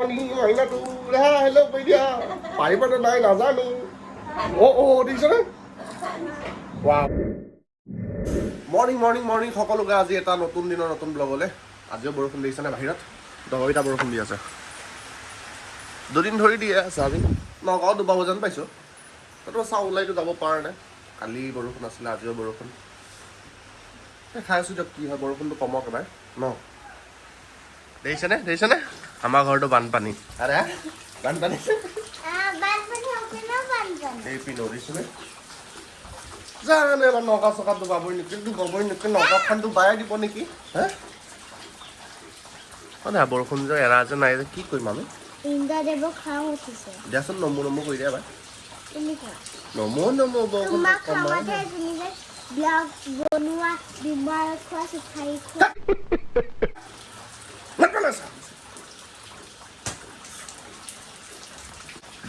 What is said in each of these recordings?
Morning মাইনাটো hello' কৈ দিয়া পাৰিবনে নাই নাজানো দেখিছনে মৰ্ণিং মৰ্ণিং মৰ্ণিং সকলোকে আজি এটা নতুন দিনৰ নতুন ব্লগলৈ আজিও বৰষুণ দিছেনে বাহিৰত দহৰিটা বৰষুণ দি আছে দুদিন ধৰি দিয়ে আছে আজি নগাঁও দুবাব যেন পাইছোঁ তথাপিও চাওঁ ওলাইতো যাব পৰা নাই কালি বৰষুণ আছিলে আজিও বৰষুণ খাই আছোঁ দিয়ক কি হয় বৰষুণটো কমক এবাৰ ন দেখিছেনে আমাৰ ঘৰটো বানপানী আৰে বানপানী এই পিনো দেখিছেনে জানে এবাৰ নগা চকা ডুবাবই নেকি নগাখন ডুবাই দিব নেকি হে বৰষুণ যে এৰা যে নাই যে কি কৰিম আমি দিয়াচোন নমো নমো কৰি দিয়া এবাৰ নমো নমো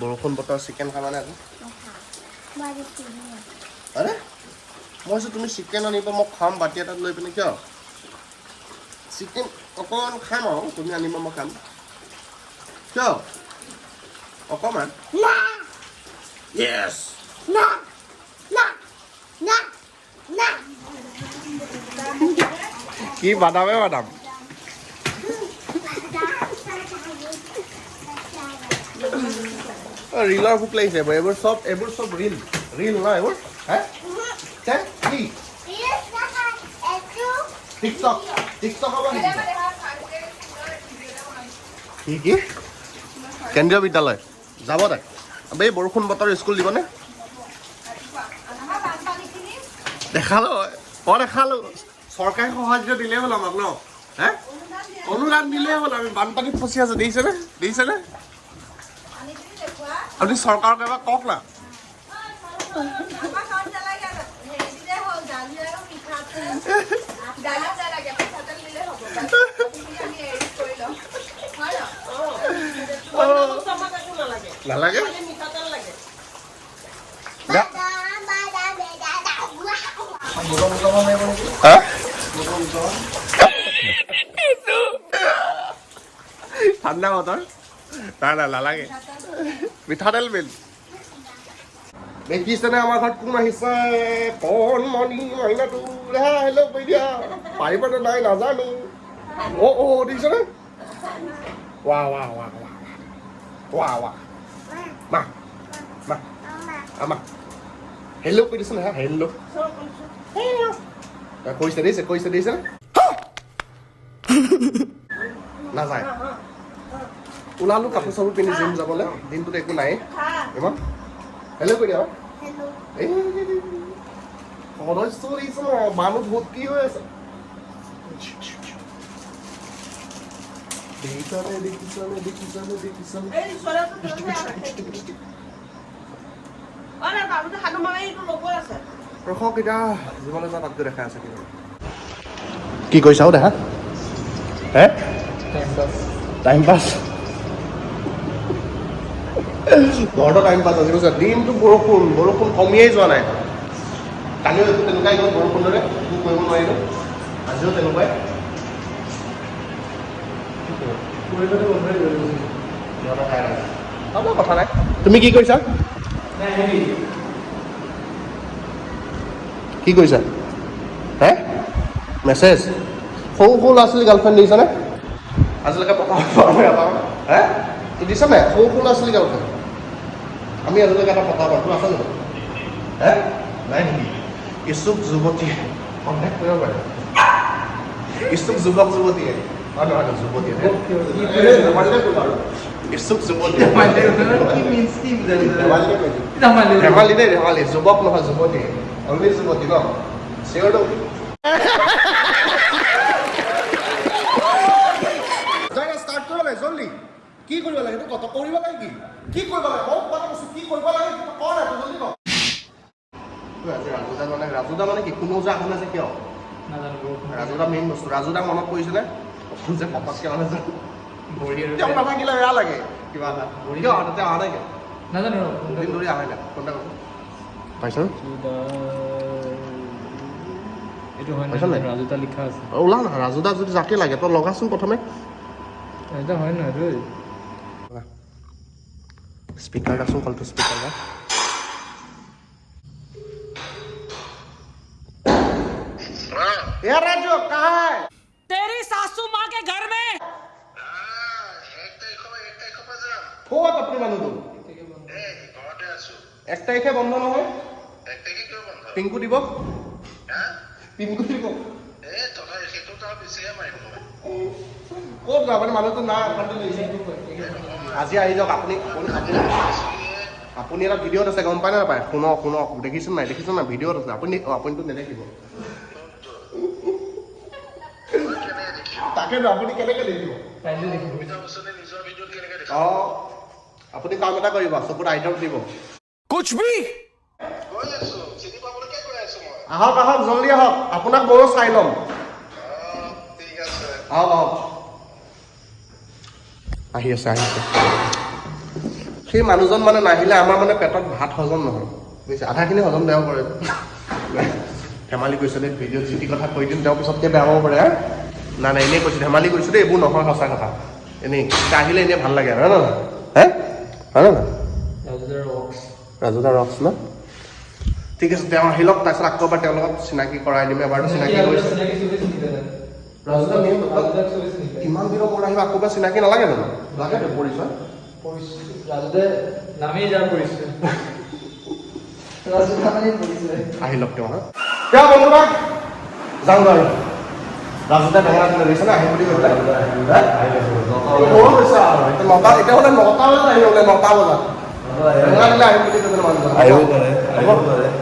বৰষুণ বতৰ চিকেন খাবানে আজি আৰে মই তুমি চিকেন আনিব মই খাম বাতি এটাত লৈ পিনে কিয় চিকেন অকণমান খাম আৰু তুমি আনিব মই খাম কিয় অকণমান য়েছ কি বাদামে বাদাম ৰিলৰ ভোক লাগিছে এইবোৰ চব ৰিল ন এইবোৰ হে কি টিকটক হ'ব নেকি কি কেন্দ্ৰীয় বিদ্যালয় যাব তাই এই বৰষুণ বতৰ স্কুল দিবনে দেখালো চৰকাৰে সহায় দিলেই হ'ল আমাক ন হে অনুদান দিলেই হ'ল আমি বানপানীত ফচি আছো দেখিছেনে আপুনি চৰকাৰক এবাৰ কওক না নালাগে ঠাণ্ডা বতৰ নাই নালাগে মিঠাতেল বিল দেখিছেনে আমাৰ ঘৰত কোন আহিছে কণ মৰ্ণিং মাইনাটো হেল্ল' কৈ দিয়া পাৰিবনে নাই নাজানো দেখিছেনে মা হেল্ল' কৈ দিছে নহয় হেল্ল' কৈছে দিছে নাযায় ওলালো কাপোৰ চাপোৰ পিন্ধি জিম যাবলৈ দিনটোত একো নাই ইমান হেল্ল' কৈ দিয়া এই সদস্য দেখিছে ন মানুহ ভৰ্তি হৈ আছে ৰখক এতিয়া জীৱনে যোৱা তাতকৈ দেখাই আছে কি কৈছাও দেখা হে টাইম পাছ ঘৰতো টাইম পাছ আছে বুজিছা দিনটো বৰষুণ কমিয়েই যোৱা নাই কালিও একো তেনেকুৱাই গ'ল বৰষুণ দৰে একো কৰিব নোৱাৰিলোঁ আজিও তেনেকুৱাই হ'ব কথা নাই তুমি কি কৈছা কি কৈছা হে মেছেজ সৰু ল'ৰা ছোৱালী গাৰ্লফ্ৰেণ্ড দিছানে আজিলৈকে পতা হে দিছা নাই সৰু ল'ৰা ছোৱালী গাৰ্লফ্ৰেণ্ড আমি আজিলৈকে এটা পতা পাৰোঁ আছে জানো হে নাই নেকি ইচ্ছুক যুৱতীয়ে কণ্টেক্ট কৰিব পাৰে ইচ্ছুক যুৱক যুৱতীয়ে নহয় যুৱতীয়ে ইচ্ছুক যুৱতী ধেমালি যুৱক নহয় যুৱতী অনলি যুৱতী ন চিঞৰটো ষ্টাৰ্ট কৰিব লাগে জলদি কি কৰিব লাগে এইটো কত কৰিব লাগে কি কৰিব লাগে মই কথা কৈছোঁ কি কৰিব লাগে কৰ নাই জলদি কৰ ৰাজুদা মানে কি কোনো যে আহা যে কিয় ৰাজুদা মেইন বস্তু ৰাজুদা মনত পৰিছেনে যে পটককৈ মানে তেওঁ নাথাকিলে বেয়া লাগে কিবা এটা কিয় তাতে অহা নাই নাজানো দিন ধৰি অহা নাই কোনটা কথা পাইছোঁ এইটো হয় না ৰাজুদা লিখা আছে ওলা না ৰাজুদা যদি যাকে লাগে তই লগাচোন প্ৰথমে এটা হয় না ৰে स्पीकर का सो कल तो स्पीकर का यार राजू कहाँ है तेरी सासू माँ के घर में ক'ত আপুনি মানুহটো 1 তাৰিখে বন্ধ নহয় পিংকু দিব পিংকু দিব ক'ত যাব আপুনি মানুহটো না আজি আহি যাওক আপুনি আপুনি এটা ভিডিঅ'ত আছে গম পায় নে নাপায় শুনক দেখিছোঁ নাই ভিডিঅ'ত আছে আপুনিতো নেদেখিব তাকেতো আপুনি কেনেকৈ দেখিব অঁ আপুনি কাম এটা কৰিব চকুত আইটম দিব कुछ भी আহক জলদি আহক আপোনাক ময়ো চাই ল'ম আহক আহি আছে সেই মানুহজন মানে নাহিলে আমাৰ মানে পেটত ভাত হজম নহয় বুজিছে আধাখিনি হজম তেওঁ কৰে ধেমালি কৰিছে দেই ভিডিঅ'ত যি কথা কৈ দিম তেওঁ পিছতকৈ বেয়া পাব পাৰে নাই এনেই কৈছোঁ ধেমালি কৰিছোঁ দেই এইবোৰ নহয় সঁচা কথা এনেই আহিলে এনেই ভাল লাগে হয় নহয় হয় নহয় ৰাজুদা ৰক্স ন ঠিক আছে তেওঁ আহি লওক তাৰপিছত আকৌ এবাৰ তেওঁৰ লগত চিনাকি কৰাই দিম এবাৰতো চিনাকি কৰিছে ৰাজুদা কিমান দিনৰ পৰা আহিব আকৌ এবাৰ চিনাকি নালাগে জানো লাগে পৰিচয় আহি লওক তেওঁ তেওঁ বন্ধুবান যাওঁ আৰু ৰাজুদা টেঙা ধৰিছে না আহিম বুলি কৈ পেলাই এতিয়া হ'লে 9টা বজাত আহি বোলে 9টা বজাত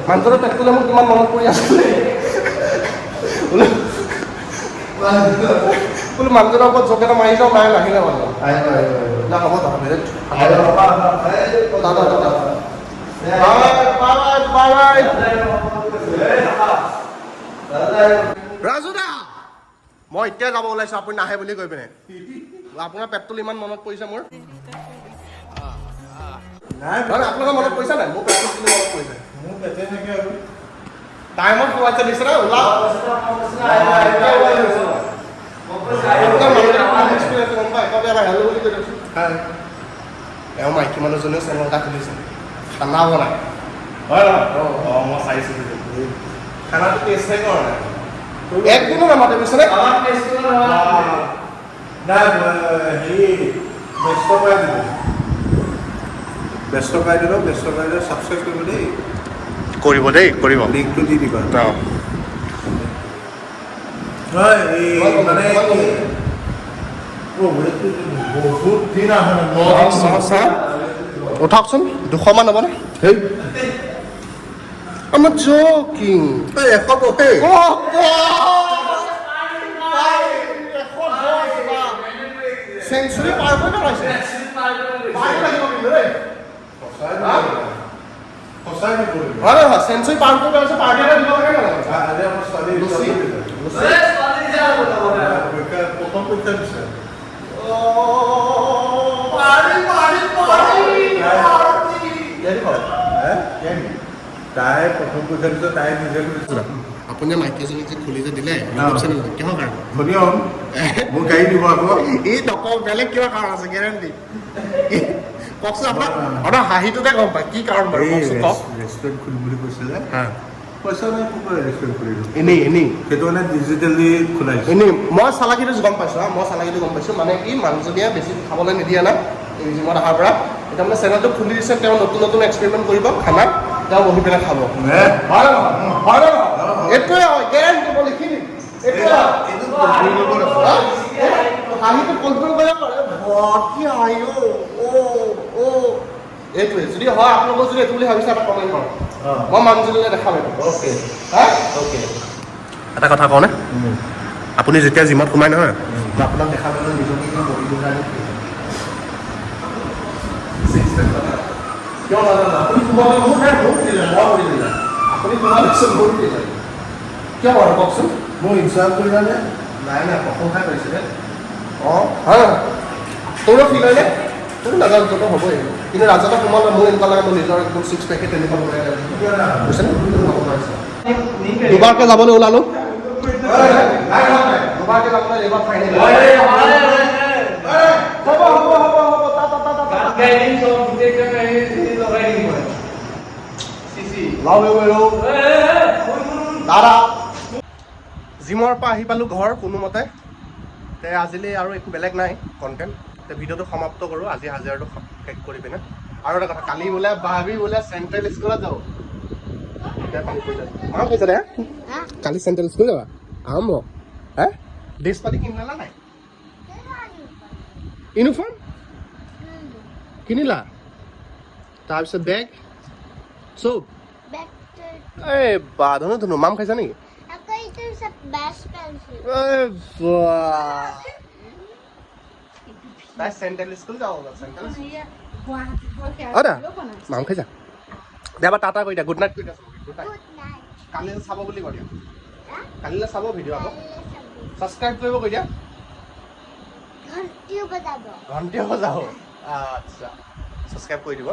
মানুহজনৰ পেটটোলে মোৰ কিমান মনত পৰি আছিলে বোলো মানুহজনৰ ওপৰত জোক এটা মাৰি যাওঁ নাই নাহিলে মানুহ হ'ব ৰাজুদা মই এতিয়া যাব ওলাইছো আপুনি নাহে বুলি কৈ পিনে আপোনাৰ পেটটোলে ইমান মনত পৰিছে মোৰ আপোনালোকৰ মনত পৰিছে নাই মোৰ পেটটো মনত পৰিছে টাইমত পোৱাইছে দিছে না ওলা এওঁ মাইকী মানুহজনেও চেনেল এটা খুলিছে খানা বনাই হয় নহয় মই চাইছোঁ খানাটো টেষ্টে কৰা নাই একদিনো নামাতে বুজিছেনে ব্যস্ত কৰাই দিলে ছাবস্ক্ৰাইব কৰিব দেই কৰিব লিংকটো দি দিবা বহুত দিন উঠকচোন 200 মান হ'বনে সেই I'm not joking. Hey, hey. Century পাৰ হৈ গৈছে চেঞ্চুৰী পাৰ কৰি গৈছে পাৰ্টি এটা দিব লাগে প্ৰথম পৰীক্ষা দিছে তাই প্ৰথম পৰীক্ষা দিছে তাই নিজে আপুনি মাইকী এজনীক যে খুলি যে দিলে কিহৰ কাৰণে ধনিয়ম মোৰ গাড়ী দিব আকৌ এই নকওঁ বেলেগ কিবা কাৰণ আছে গেৰেণ্টি কওকচোন আপোনাৰ হাঁহিটোতে গম পায় কি কাৰণ বাৰু ৰেষ্টুৰেণ্ট খুলিম বুলি কৈছিলে পইচা নাই ৰেষ্টুৰেণ্ট খুলিলোঁ এনেই সেইটো মানে ডিজিটেলি খোলাইছোঁ এনেই মই চালাকিটো গম পাইছোঁ মানে কি মানুহজনীয়ে বেছি খাবলৈ নিদিয়ে না এই জিমত অহাৰ পৰা এতিয়া মানে চেনেলটো খুলি দিছে তেওঁ নতুন এক্সপেৰিমেণ্ট কৰিব খানা তেওঁ বহি পেলাই খাব এইটোৱে হয় গেৰেণ্টি মই লিখি দিম হাঁহিটো কণ্ট্ৰল কৰিব পাৰে ভৰ্তি হাঁহি এইটোৱে যদি হয় আপোনালোকৰ যদি এইটো বুলি ভাবিছে এটা কমেণ্ট কৰক মই মানুহজনীলৈ দেখাম এইটো এটা কথা কওঁনে আপুনি যেতিয়া জিমত সোমাই নহয় আপোনাক দেখা পালে নিজকে কিয় নাজানো আপুনি সোমালে বহুত দিলে আপুনি সোমালে বহুত দিলে কিয় বাৰু কওকচোন মোৰ ইনচাৰ্জ কৰিলানে নাই প্ৰশংসা কৰিছিলে অঁ হয় তোৰো ফিল হয়নে তোৰ নাজানো তোৰতো হ'বই কিন্তু ৰাজতে সোমালে মোৰ এনেকুৱা লাগে মোৰ নিজৰ একদম 6 পেকেট তেনেকুৱা বুজিছেনে দুবাৰকৈ যাবলৈ ওলালোঁ দুবাৰকৈ যাবলৈ এইবাৰ ফাইনেল হ'ব লাভ ইউ দাদা জিমৰ পৰা আহি পালোঁ ঘৰ কোনোমতে তে আজিলৈ আৰু একো বেলেগ নাই কণ্টেণ্ট তে ভিডিঅ'টো সমাপ্ত কৰোঁ আজি হাজিৰাটো শেষ কৰি পিনে আৰু এটা কথা কালি বোলে ভাবি বোলে চেণ্ট্ৰেল স্কুলত যাব কৈছে দে কালি চেণ্ট্ৰেল স্কুল যাবা আৰম্ভ হে ড্ৰেছ পাতি কিনিলা নাই ইউনিফৰ্ম কিনিলা তাৰপিছত বেগ চব এই বা ধনু ধনু মাম খাইছা নেকি তাই চেণ্ট্ৰেল স্কুল যাব চেণ্ট্ৰেল দা মাম খাইছা দে এবাৰ টাটা কৈ দিয়া গুড নাইট কৈ দিয়া গুড নাইট কালিলৈ চাব বুলি কৈ দিয়া কালিলৈ চাব ভিডিঅ' আকৌ ছাবস্ক্ৰাইব কৰিব কৈ দিয়া ঘণ্টিও বজাব আচ্ছা ছাবস্ক্ৰাইব কৰি দিব